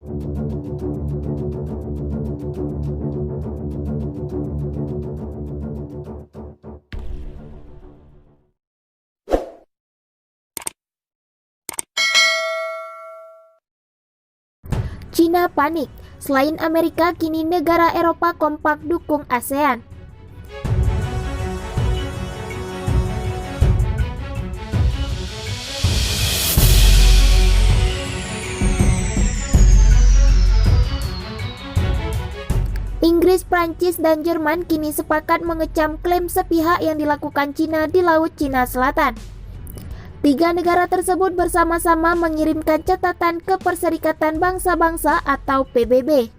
Cina panik, selain Amerika kini negara Eropa kompak dukung ASEAN. Inggris, Prancis, dan Jerman kini sepakat mengecam klaim sepihak yang dilakukan Cina di Laut Cina Selatan. Tiga negara tersebut bersama-sama mengirimkan catatan ke Perserikatan Bangsa-Bangsa atau PBB.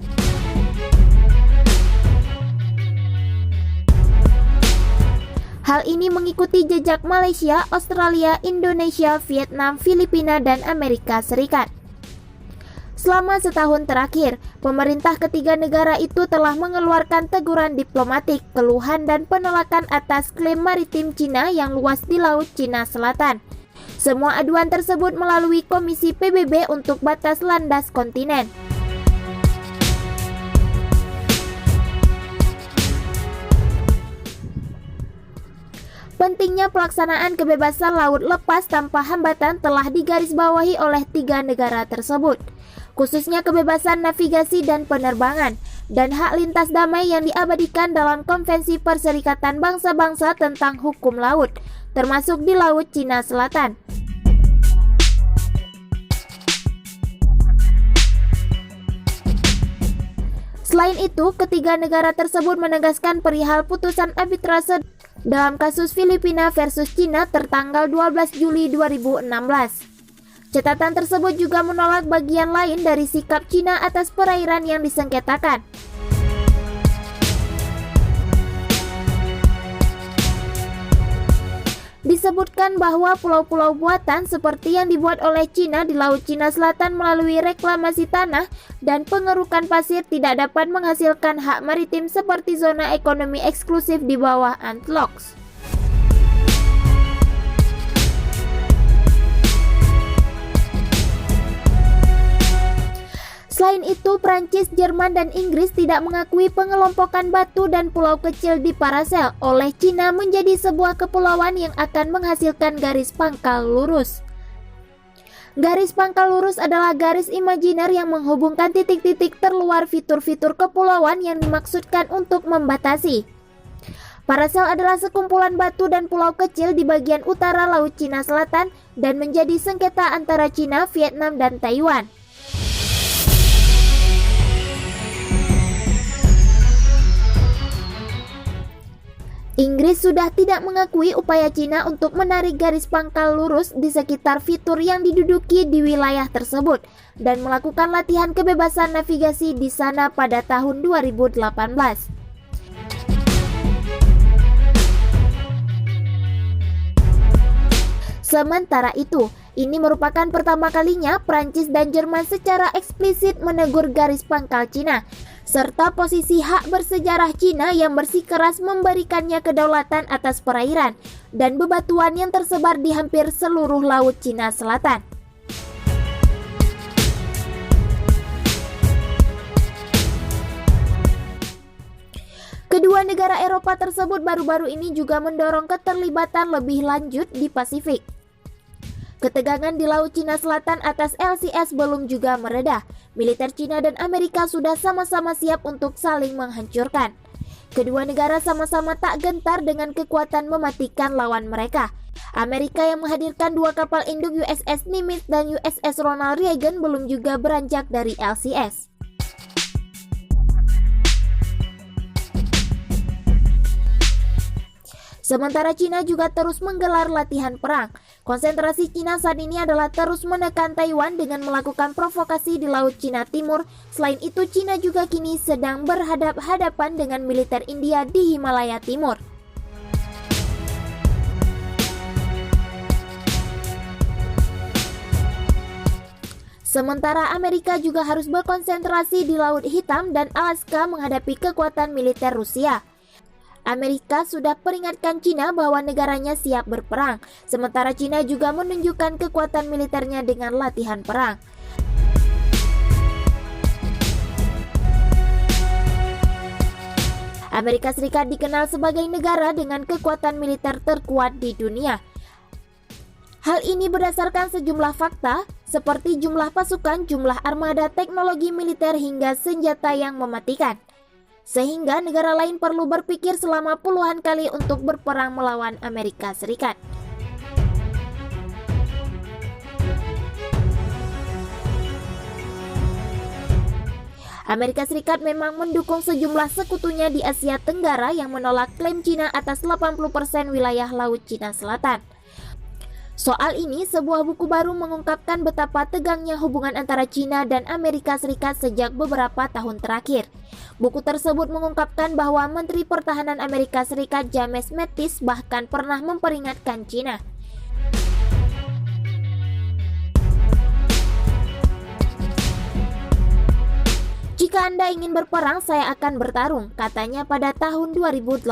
Hal ini mengikuti jejak Malaysia, Australia, Indonesia, Vietnam, Filipina, dan Amerika Serikat. Selama setahun terakhir, pemerintah ketiga negara itu telah mengeluarkan teguran diplomatik, keluhan, dan penolakan atas klaim maritim Cina yang luas di Laut Cina Selatan. Semua aduan tersebut melalui Komisi PBB untuk batas landas kontinen. Pentingnya pelaksanaan kebebasan laut lepas tanpa hambatan telah digarisbawahi oleh tiga negara tersebut, khususnya kebebasan navigasi dan penerbangan, dan hak lintas damai yang diabadikan dalam Konvensi Perserikatan Bangsa-Bangsa tentang Hukum Laut, termasuk di Laut Cina Selatan. Selain itu, ketiga negara tersebut menegaskan perihal putusan arbitrase dalam kasus Filipina versus Cina tertanggal 12 Juli 2016. Catatan tersebut juga menolak bagian lain dari sikap Cina atas perairan yang disengketakan. Disebutkan bahwa pulau-pulau buatan seperti yang dibuat oleh Cina di Laut Cina Selatan melalui reklamasi tanah dan pengerukan pasir tidak dapat menghasilkan hak maritim seperti zona ekonomi eksklusif di bawah UNCLOS. Selain itu, Prancis, Jerman, dan Inggris tidak mengakui pengelompokan batu dan pulau kecil di Paracel oleh Cina menjadi sebuah kepulauan yang akan menghasilkan garis pangkal lurus. Garis pangkal lurus adalah garis imajiner yang menghubungkan titik-titik terluar fitur-fitur kepulauan yang dimaksudkan untuk membatasi. Paracel adalah sekumpulan batu dan pulau kecil di bagian utara Laut Cina Selatan dan menjadi sengketa antara Cina, Vietnam, dan Taiwan. Inggris sudah tidak mengakui upaya Cina untuk menarik garis pangkal lurus di sekitar fitur yang diduduki di wilayah tersebut dan melakukan latihan kebebasan navigasi di sana pada tahun 2018. Sementara itu, ini merupakan pertama kalinya Prancis dan Jerman secara eksplisit menegur garis pangkal Cina, serta posisi hak bersejarah Cina yang bersikeras memberikannya kedaulatan atas perairan dan bebatuan yang tersebar di hampir seluruh Laut Cina Selatan. Kedua negara Eropa tersebut baru-baru ini juga mendorong keterlibatan lebih lanjut di Pasifik. Ketegangan di Laut Cina Selatan atas LCS belum juga mereda. Militer Cina dan Amerika sudah sama-sama siap untuk saling menghancurkan. Kedua negara sama-sama tak gentar dengan kekuatan mematikan lawan mereka. Amerika yang menghadirkan dua kapal induk USS Nimitz dan USS Ronald Reagan belum juga beranjak dari LCS. Sementara Cina juga terus menggelar latihan perang. Konsentrasi Cina saat ini adalah terus menekan Taiwan dengan melakukan provokasi di Laut Cina Timur. Selain itu, Cina juga kini sedang berhadap-hadapan dengan militer India di Himalaya Timur. Sementara Amerika juga harus berkonsentrasi di Laut Hitam dan Alaska menghadapi kekuatan militer Rusia. Amerika sudah peringatkan Cina bahwa negaranya siap berperang, sementara Cina juga menunjukkan kekuatan militernya dengan latihan perang. Amerika Serikat dikenal sebagai negara dengan kekuatan militer terkuat di dunia. Hal ini berdasarkan sejumlah fakta, seperti jumlah pasukan, jumlah armada, teknologi militer, hingga senjata yang mematikan. Sehingga negara lain perlu berpikir selama puluhan kali untuk berperang melawan Amerika Serikat. Amerika Serikat memang mendukung sejumlah sekutunya di Asia Tenggara yang menolak klaim Cina atas 80% wilayah Laut Cina Selatan. Soal ini, sebuah buku baru mengungkapkan betapa tegangnya hubungan antara Cina dan Amerika Serikat sejak beberapa tahun terakhir. Buku tersebut mengungkapkan bahwa Menteri Pertahanan Amerika Serikat James Mattis bahkan pernah memperingatkan Cina. Jika Anda ingin berperang, saya akan bertarung, katanya pada tahun 2018.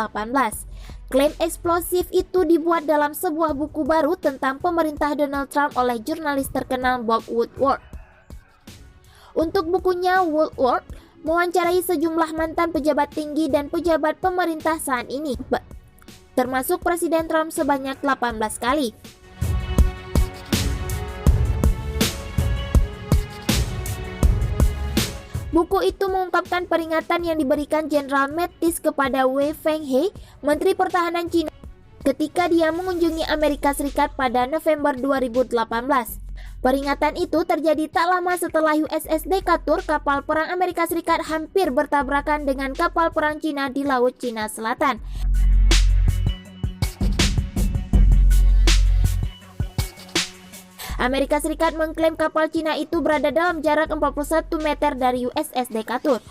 Klaim eksplosif itu dibuat dalam sebuah buku baru tentang pemerintah Donald Trump oleh jurnalis terkenal Bob Woodward. Untuk bukunya, Woodward mewawancarai sejumlah mantan pejabat tinggi dan pejabat pemerintah saat ini, termasuk Presiden Trump sebanyak 18 kali. Buku itu mengungkapkan peringatan yang diberikan Jenderal Mattis kepada Wei Fenghe, Menteri Pertahanan Cina, ketika dia mengunjungi Amerika Serikat pada November 2018. Peringatan itu terjadi tak lama setelah USS Decatur, kapal perang Amerika Serikat, hampir bertabrakan dengan kapal perang Cina di Laut Cina Selatan. Amerika Serikat mengklaim kapal Cina itu berada dalam jarak 41 meter dari USS Decatur.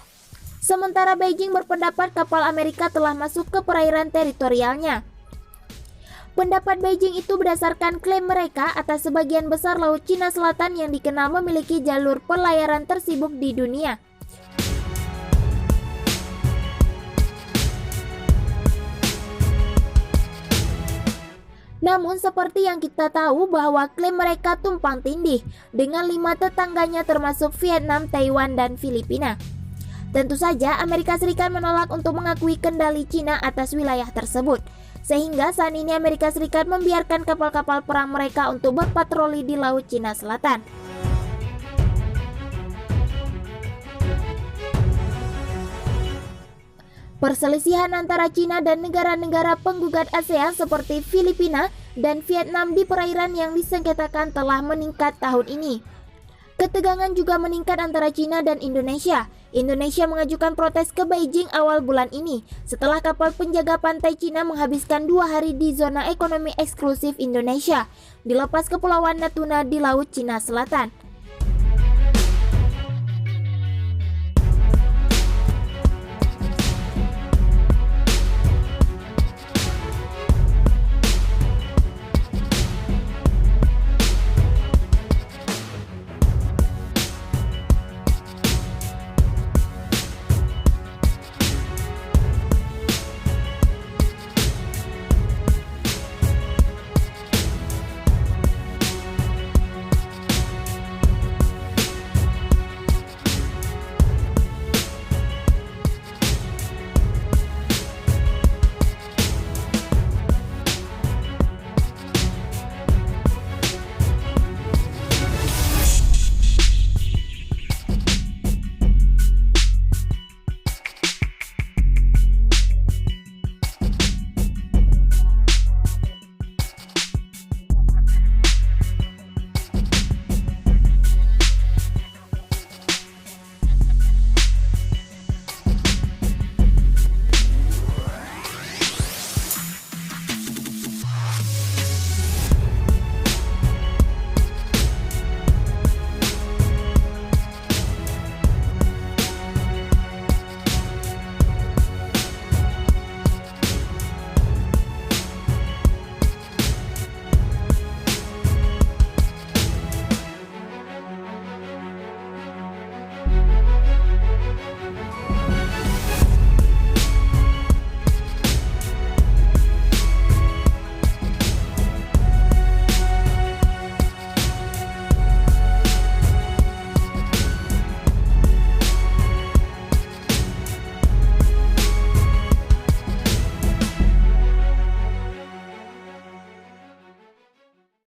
Sementara Beijing berpendapat kapal Amerika telah masuk ke perairan teritorialnya. Pendapat Beijing itu berdasarkan klaim mereka atas sebagian besar Laut Cina Selatan yang dikenal memiliki jalur pelayaran tersibuk di dunia. Namun seperti yang kita tahu bahwa klaim mereka tumpang tindih dengan 5 tetangganya termasuk Vietnam, Taiwan, dan Filipina. Tentu saja Amerika Serikat menolak untuk mengakui kendali Cina atas wilayah tersebut. Sehingga saat ini Amerika Serikat membiarkan kapal-kapal perang mereka untuk berpatroli di Laut Cina Selatan. Perselisihan antara Cina dan negara-negara penggugat ASEAN seperti Filipina dan Vietnam di perairan yang disengketakan telah meningkat tahun ini. Ketegangan juga meningkat antara Cina dan Indonesia. Indonesia mengajukan protes ke Beijing awal bulan ini setelah kapal penjaga pantai Cina menghabiskan 2 hari di zona ekonomi eksklusif Indonesia di lepas Kepulauan Natuna di Laut Cina Selatan.